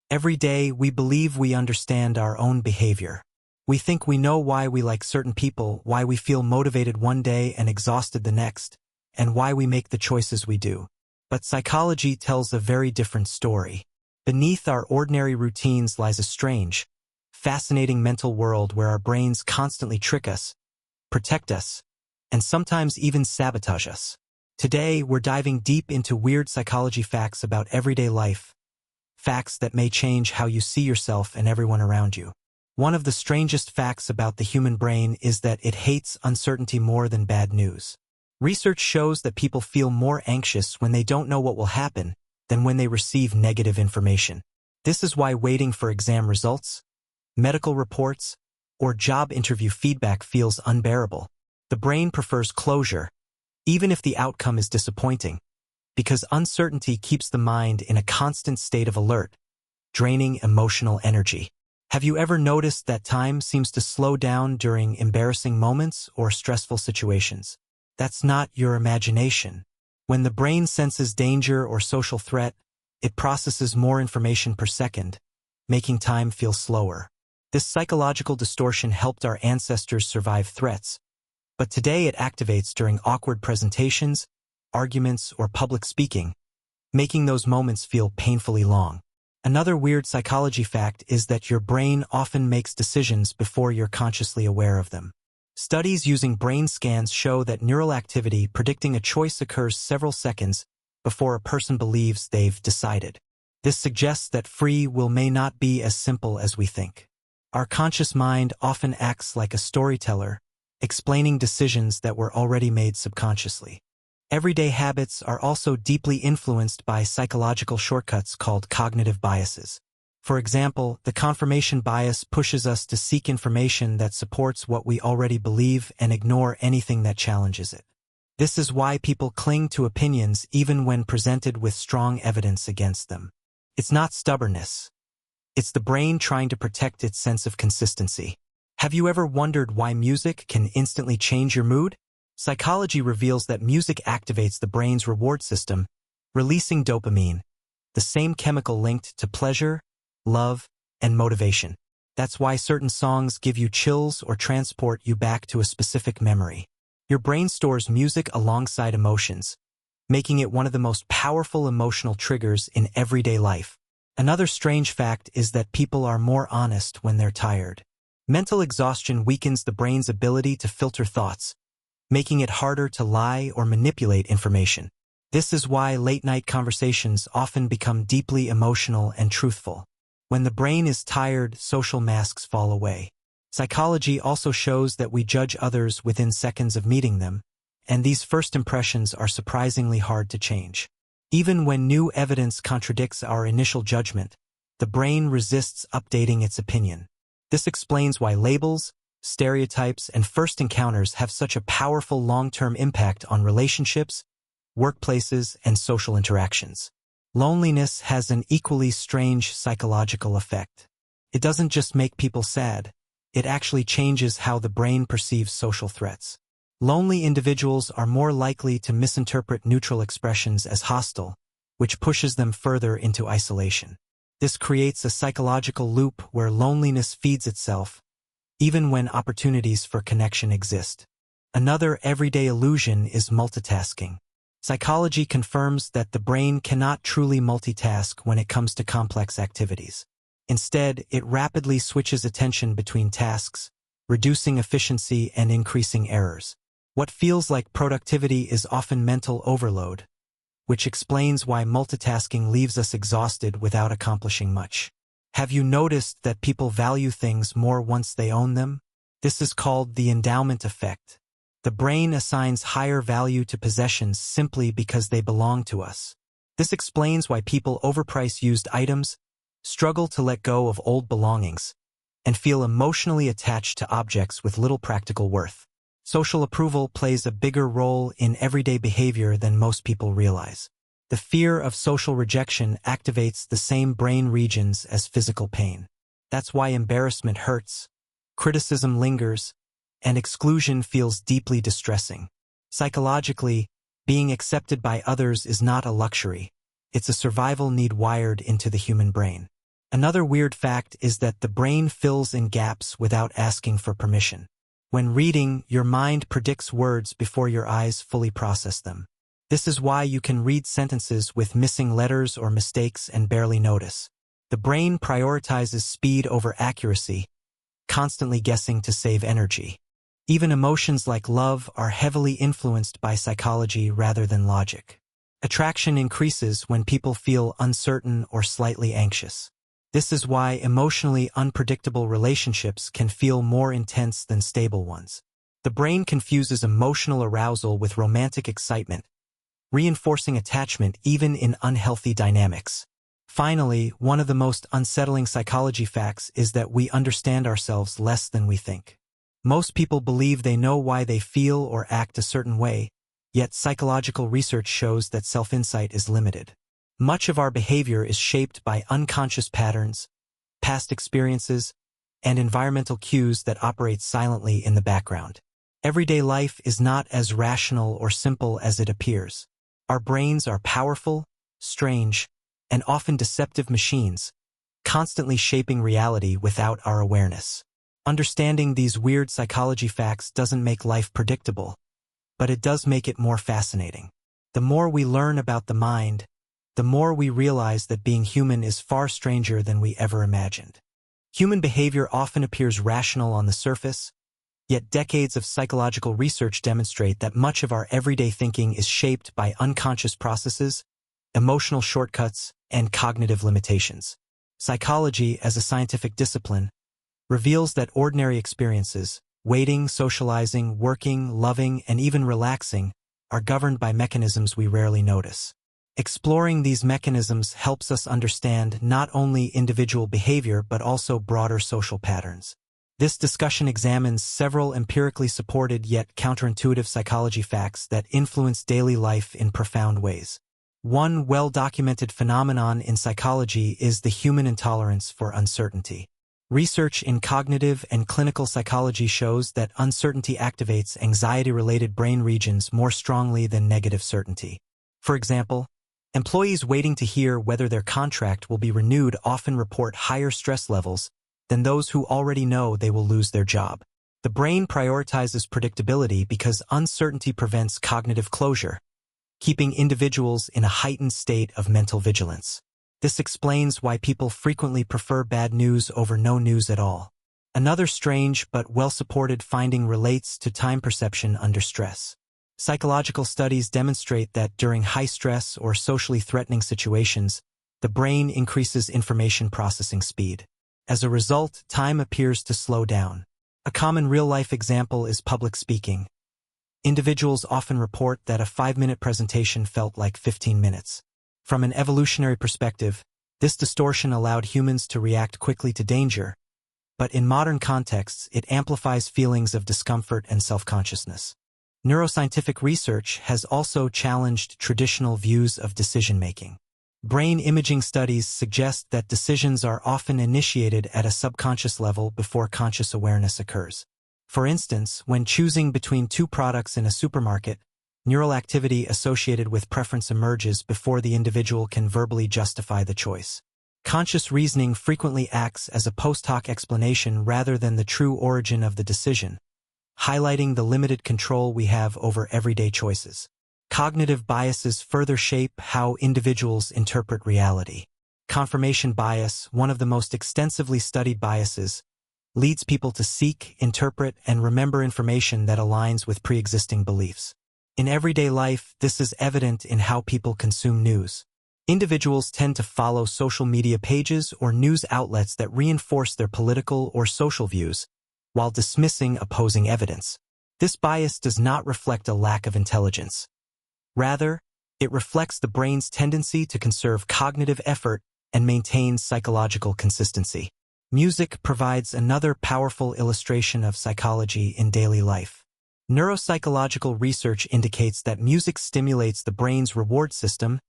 Every day, we believe we understand our own behavior. We think we know why we like certain people, why we feel motivated one day and exhausted the next, and why we make the choices we do. But psychology tells a very different story. Beneath our ordinary routines lies a strange, fascinating mental world where our brains constantly trick us, protect us, and sometimes even sabotage us. Today, we're diving deep into weird psychology facts about everyday life, facts that may change how you see yourself and everyone around you. One of the strangest facts about the human brain is that it hates uncertainty more than bad news. Research shows that people feel more anxious when they don't know what will happen than when they receive negative information. This is why waiting for exam results, medical reports, or job interview feedback feels unbearable. The brain prefers closure, even if the outcome is disappointing, because uncertainty keeps the mind in a constant state of alert, draining emotional energy. Have you ever noticed that time seems to slow down during embarrassing moments or stressful situations? That's not your imagination. When the brain senses danger or social threat, it processes more information per second, making time feel slower. This psychological distortion helped our ancestors survive threats, but today it activates during awkward presentations, arguments, or public speaking, making those moments feel painfully long. Another weird psychology fact is that your brain often makes decisions before you're consciously aware of them. Studies using brain scans show that neural activity predicting a choice occurs several seconds before a person believes they've decided. This suggests that free will may not be as simple as we think. Our conscious mind often acts like a storyteller, explaining decisions that were already made subconsciously. Everyday habits are also deeply influenced by psychological shortcuts called cognitive biases. For example, the confirmation bias pushes us to seek information that supports what we already believe and ignore anything that challenges it. This is why people cling to opinions even when presented with strong evidence against them. It's not stubbornness. It's the brain trying to protect its sense of consistency. Have you ever wondered why music can instantly change your mood? Psychology reveals that music activates the brain's reward system, releasing dopamine, the same chemical linked to pleasure, love, and motivation. That's why certain songs give you chills or transport you back to a specific memory. Your brain stores music alongside emotions, making it one of the most powerful emotional triggers in everyday life. Another strange fact is that people are more honest when they're tired. Mental exhaustion weakens the brain's ability to filter thoughts, making it harder to lie or manipulate information. This is why late-night conversations often become deeply emotional and truthful. When the brain is tired, social masks fall away. Psychology also shows that we judge others within seconds of meeting them, and these first impressions are surprisingly hard to change. Even when new evidence contradicts our initial judgment, the brain resists updating its opinion. This explains why labels, stereotypes, and first encounters have such a powerful long-term impact on relationships, workplaces, and social interactions. Loneliness has an equally strange psychological effect. It doesn't just make people sad, it actually changes how the brain perceives social threats. Lonely individuals are more likely to misinterpret neutral expressions as hostile, which pushes them further into isolation. This creates a psychological loop where loneliness feeds itself, even when opportunities for connection exist. Another everyday illusion is multitasking. Psychology confirms that the brain cannot truly multitask when it comes to complex activities. Instead, it rapidly switches attention between tasks, reducing efficiency and increasing errors. What feels like productivity is often mental overload, which explains why multitasking leaves us exhausted without accomplishing much. Have you noticed that people value things more once they own them? This is called the endowment effect. The brain assigns higher value to possessions simply because they belong to us. This explains why people overprice used items, struggle to let go of old belongings, and feel emotionally attached to objects with little practical worth. Social approval plays a bigger role in everyday behavior than most people realize. The fear of social rejection activates the same brain regions as physical pain. That's why embarrassment hurts, criticism lingers, and exclusion feels deeply distressing. Psychologically, being accepted by others is not a luxury. It's a survival need wired into the human brain. Another weird fact is that the brain fills in gaps without asking for permission. When reading, your mind predicts words before your eyes fully process them. This is why you can read sentences with missing letters or mistakes and barely notice. The brain prioritizes speed over accuracy, constantly guessing to save energy. Even emotions like love are heavily influenced by psychology rather than logic. Attraction increases when people feel uncertain or slightly anxious. This is why emotionally unpredictable relationships can feel more intense than stable ones. The brain confuses emotional arousal with romantic excitement, reinforcing attachment even in unhealthy dynamics. Finally, one of the most unsettling psychology facts is that we understand ourselves less than we think. Most people believe they know why they feel or act a certain way, yet psychological research shows that self-insight is limited. Much of our behavior is shaped by unconscious patterns, past experiences, and environmental cues that operate silently in the background. Everyday life is not as rational or simple as it appears. Our brains are powerful, strange, and often deceptive machines, constantly shaping reality without our awareness. Understanding these weird psychology facts doesn't make life predictable, but it does make it more fascinating. The more we learn about the mind, the more we realize that being human is far stranger than we ever imagined. Human behavior often appears rational on the surface, yet decades of psychological research demonstrate that much of our everyday thinking is shaped by unconscious processes, emotional shortcuts, and cognitive limitations. Psychology, as a scientific discipline, reveals that ordinary experiences, waiting, socializing, working, loving, and even relaxing, are governed by mechanisms we rarely notice. Exploring these mechanisms helps us understand not only individual behavior but also broader social patterns. This discussion examines several empirically supported yet counterintuitive psychology facts that influence daily life in profound ways. One well-documented phenomenon in psychology is the human intolerance for uncertainty. Research in cognitive and clinical psychology shows that uncertainty activates anxiety-related brain regions more strongly than negative certainty. For example, employees waiting to hear whether their contract will be renewed often report higher stress levels than those who already know they will lose their job. The brain prioritizes predictability because uncertainty prevents cognitive closure, keeping individuals in a heightened state of mental vigilance. This explains why people frequently prefer bad news over no news at all. Another strange but well-supported finding relates to time perception under stress. Psychological studies demonstrate that during high stress or socially threatening situations, the brain increases information processing speed. As a result, time appears to slow down. A common real-life example is public speaking. Individuals often report that a 5-minute presentation felt like 15 minutes. From an evolutionary perspective, this distortion allowed humans to react quickly to danger, but in modern contexts, it amplifies feelings of discomfort and self-consciousness. Neuroscientific research has also challenged traditional views of decision-making. Brain imaging studies suggest that decisions are often initiated at a subconscious level before conscious awareness occurs. For instance, when choosing between two products in a supermarket, neural activity associated with preference emerges before the individual can verbally justify the choice. Conscious reasoning frequently acts as a post hoc explanation rather than the true origin of the decision, highlighting the limited control we have over everyday choices. Cognitive biases further shape how individuals interpret reality. Confirmation bias, one of the most extensively studied biases, leads people to seek, interpret, and remember information that aligns with pre-existing beliefs. In everyday life, this is evident in how people consume news. Individuals tend to follow social media pages or news outlets that reinforce their political or social views, while dismissing opposing evidence. This bias does not reflect a lack of intelligence. Rather, it reflects the brain's tendency to conserve cognitive effort and maintain psychological consistency. Music provides another powerful illustration of psychology in daily life. Neuropsychological research indicates that music stimulates the brain's reward system,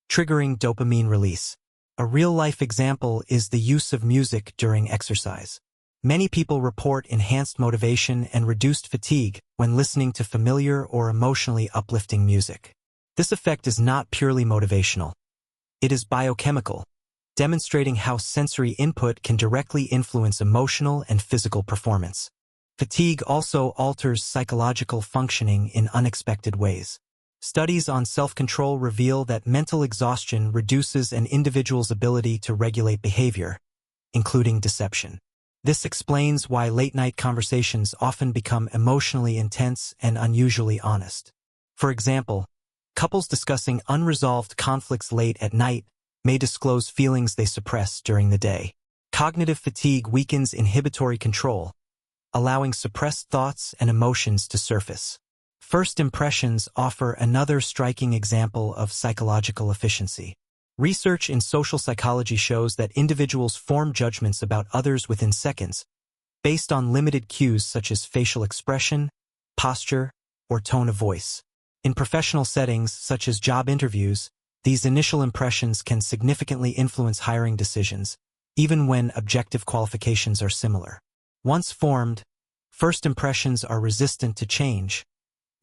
triggering dopamine release. A real-life example is the use of music during exercise. Many people report enhanced motivation and reduced fatigue when listening to familiar or emotionally uplifting music. This effect is not purely motivational. It is biochemical, demonstrating how sensory input can directly influence emotional and physical performance. Fatigue also alters psychological functioning in unexpected ways. Studies on self-control reveal that mental exhaustion reduces an individual's ability to regulate behavior, including deception. This explains why late-night conversations often become emotionally intense and unusually honest. For example, couples discussing unresolved conflicts late at night may disclose feelings they suppress during the day. Cognitive fatigue weakens inhibitory control, allowing suppressed thoughts and emotions to surface. First impressions offer another striking example of psychological efficiency. Research in social psychology shows that individuals form judgments about others within seconds, based on limited cues such as facial expression, posture, or tone of voice. In professional settings, such as job interviews, these initial impressions can significantly influence hiring decisions, even when objective qualifications are similar. Once formed, first impressions are resistant to change,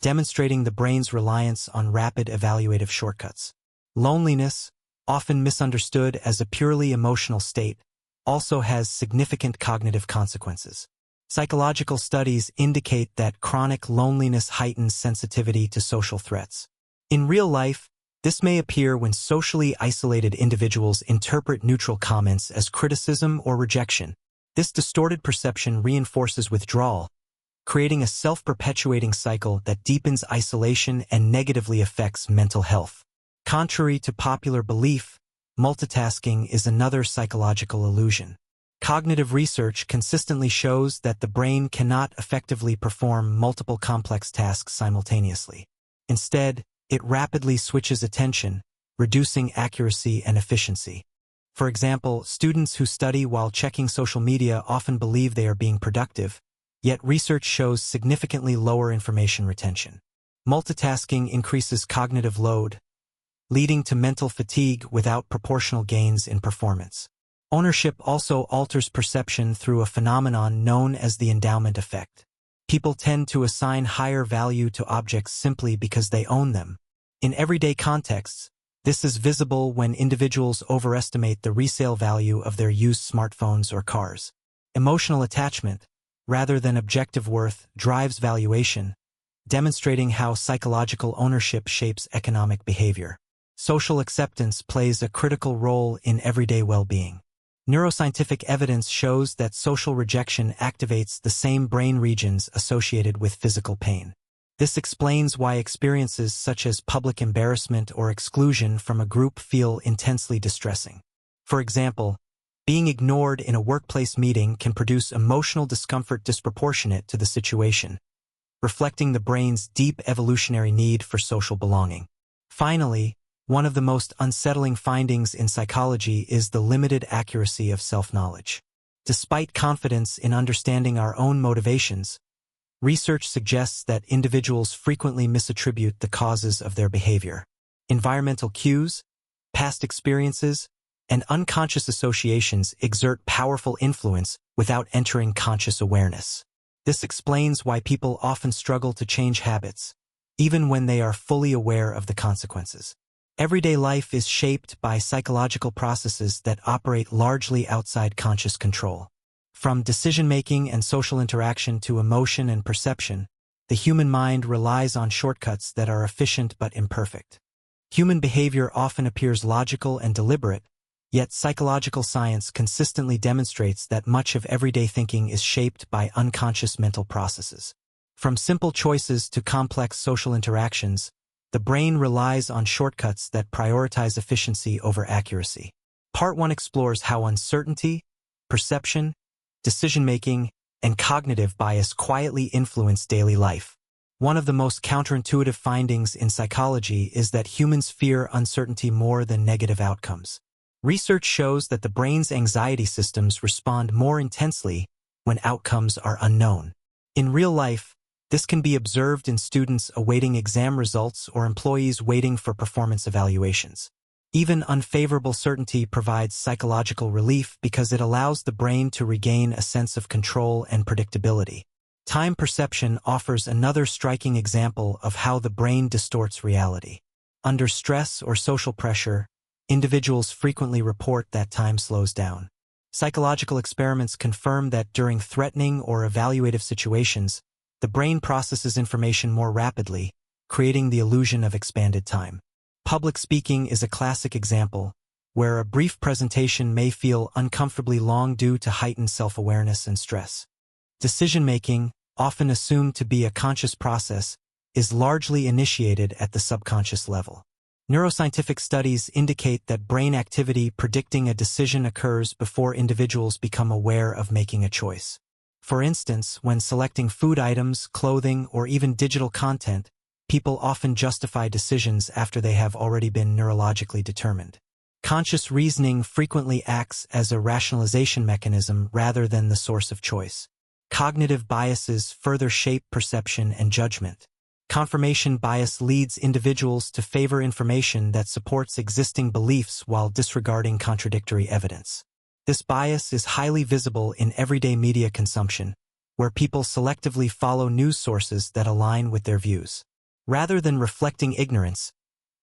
demonstrating the brain's reliance on rapid evaluative shortcuts. Loneliness, often misunderstood as a purely emotional state, also has significant cognitive consequences. Psychological studies indicate that chronic loneliness heightens sensitivity to social threats. In real life, this may appear when socially isolated individuals interpret neutral comments as criticism or rejection. This distorted perception reinforces withdrawal, creating a self-perpetuating cycle that deepens isolation and negatively affects mental health. Contrary to popular belief, multitasking is another psychological illusion. Cognitive research consistently shows that the brain cannot effectively perform multiple complex tasks simultaneously. Instead, it rapidly switches attention, reducing accuracy and efficiency. For example, students who study while checking social media often believe they are being productive, yet research shows significantly lower information retention. Multitasking increases cognitive load, leading to mental fatigue without proportional gains in performance. Ownership also alters perception through a phenomenon known as the endowment effect. People tend to assign higher value to objects simply because they own them. In everyday contexts, this is visible when individuals overestimate the resale value of their used smartphones or cars. Emotional attachment, rather than objective worth, drives valuation, demonstrating how psychological ownership shapes economic behavior. Social acceptance plays a critical role in everyday well-being. Neuroscientific evidence shows that social rejection activates the same brain regions associated with physical pain. This explains why experiences such as public embarrassment or exclusion from a group feel intensely distressing. For example, being ignored in a workplace meeting can produce emotional discomfort disproportionate to the situation, reflecting the brain's deep evolutionary need for social belonging. Finally, one of the most unsettling findings in psychology is the limited accuracy of self-knowledge. Despite confidence in understanding our own motivations, research suggests that individuals frequently misattribute the causes of their behavior. Environmental cues, past experiences, and unconscious associations exert powerful influence without entering conscious awareness. This explains why people often struggle to change habits, even when they are fully aware of the consequences. Everyday life is shaped by psychological processes that operate largely outside conscious control. From decision-making and social interaction to emotion and perception, the human mind relies on shortcuts that are efficient but imperfect. Human behavior often appears logical and deliberate, yet psychological science consistently demonstrates that much of everyday thinking is shaped by unconscious mental processes. From simple choices to complex social interactions, the brain relies on shortcuts that prioritize efficiency over accuracy. Part 1 explores how uncertainty, perception, decision-making, and cognitive bias quietly influence daily life. One of the most counterintuitive findings in psychology is that humans fear uncertainty more than negative outcomes. Research shows that the brain's anxiety systems respond more intensely when outcomes are unknown. In real life, this can be observed in students awaiting exam results or employees waiting for performance evaluations. Even unfavorable certainty provides psychological relief because it allows the brain to regain a sense of control and predictability. Time perception offers another striking example of how the brain distorts reality. Under stress or social pressure, individuals frequently report that time slows down. Psychological experiments confirm that during threatening or evaluative situations, the brain processes information more rapidly, creating the illusion of expanded time. Public speaking is a classic example, where a brief presentation may feel uncomfortably long due to heightened self-awareness and stress. Decision-making, often assumed to be a conscious process, is largely initiated at the subconscious level. Neuroscientific studies indicate that brain activity predicting a decision occurs before individuals become aware of making a choice. For instance, when selecting food items, clothing, or even digital content, people often justify decisions after they have already been neurologically determined. Conscious reasoning frequently acts as a rationalization mechanism rather than the source of choice. Cognitive biases further shape perception and judgment. Confirmation bias leads individuals to favor information that supports existing beliefs while disregarding contradictory evidence. This bias is highly visible in everyday media consumption, where people selectively follow news sources that align with their views. Rather than reflecting ignorance,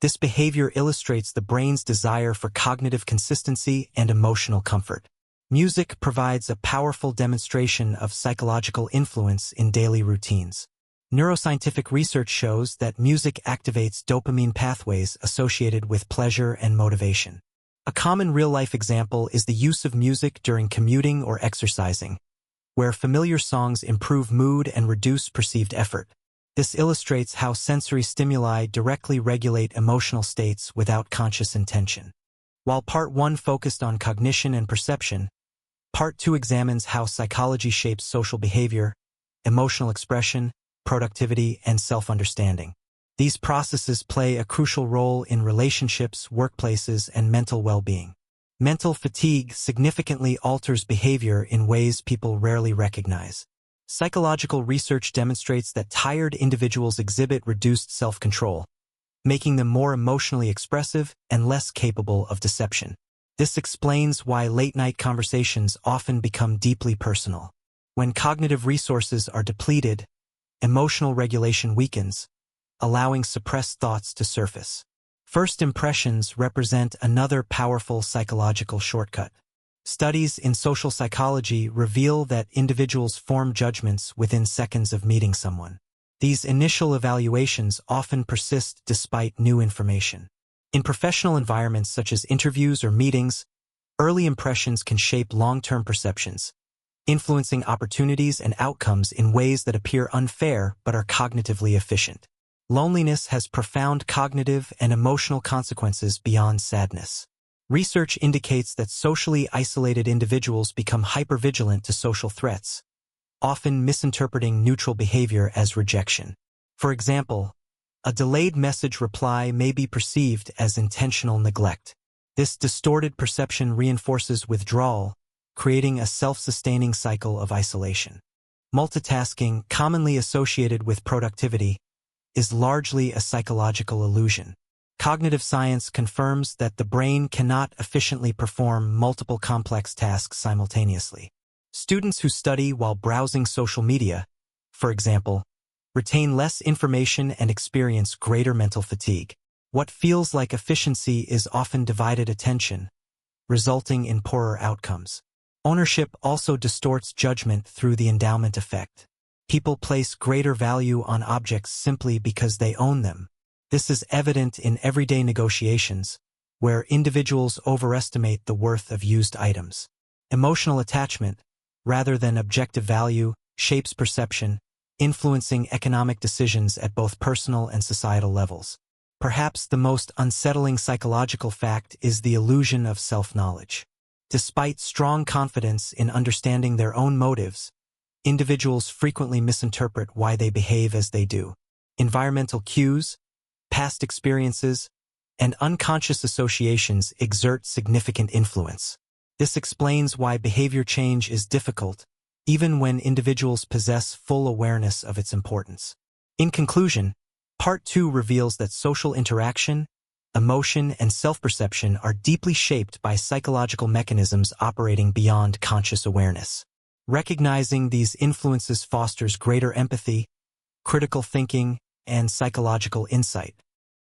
this behavior illustrates the brain's desire for cognitive consistency and emotional comfort. Music provides a powerful demonstration of psychological influence in daily routines. Neuroscientific research shows that music activates dopamine pathways associated with pleasure and motivation. A common real-life example is the use of music during commuting or exercising, where familiar songs improve mood and reduce perceived effort. This illustrates how sensory stimuli directly regulate emotional states without conscious intention. While Part 1 focused on cognition and perception, Part 2 examines how psychology shapes social behavior, emotional expression, productivity, and self-understanding. These processes play a crucial role in relationships, workplaces, and mental well-being. Mental fatigue significantly alters behavior in ways people rarely recognize. Psychological research demonstrates that tired individuals exhibit reduced self-control, making them more emotionally expressive and less capable of deception. This explains why late-night conversations often become deeply personal. When cognitive resources are depleted, emotional regulation weakens, allowing suppressed thoughts to surface. First impressions represent another powerful psychological shortcut. Studies in social psychology reveal that individuals form judgments within seconds of meeting someone. These initial evaluations often persist despite new information. In professional environments such as interviews or meetings, early impressions can shape long-term perceptions, influencing opportunities and outcomes in ways that appear unfair but are cognitively efficient. Loneliness has profound cognitive and emotional consequences beyond sadness. Research indicates that socially isolated individuals become hypervigilant to social threats, often misinterpreting neutral behavior as rejection. For example, a delayed message reply may be perceived as intentional neglect. This distorted perception reinforces withdrawal, creating a self-sustaining cycle of isolation. Multitasking, commonly associated with productivity, is largely a psychological illusion. Cognitive science confirms that the brain cannot efficiently perform multiple complex tasks simultaneously. Students who study while browsing social media, for example, retain less information and experience greater mental fatigue. What feels like efficiency is often divided attention, resulting in poorer outcomes. Ownership also distorts judgment through the endowment effect. People place greater value on objects simply because they own them. This is evident in everyday negotiations, where individuals overestimate the worth of used items. Emotional attachment, rather than objective value, shapes perception, influencing economic decisions at both personal and societal levels. Perhaps the most unsettling psychological fact is the illusion of self-knowledge. Despite strong confidence in understanding their own motives, individuals frequently misinterpret why they behave as they do. Environmental cues, past experiences, and unconscious associations exert significant influence. This explains why behavior change is difficult, even when individuals possess full awareness of its importance. In conclusion, Part 2 reveals that social interaction, emotion, and self-perception are deeply shaped by psychological mechanisms operating beyond conscious awareness. Recognizing these influences fosters greater empathy, critical thinking, and psychological insight.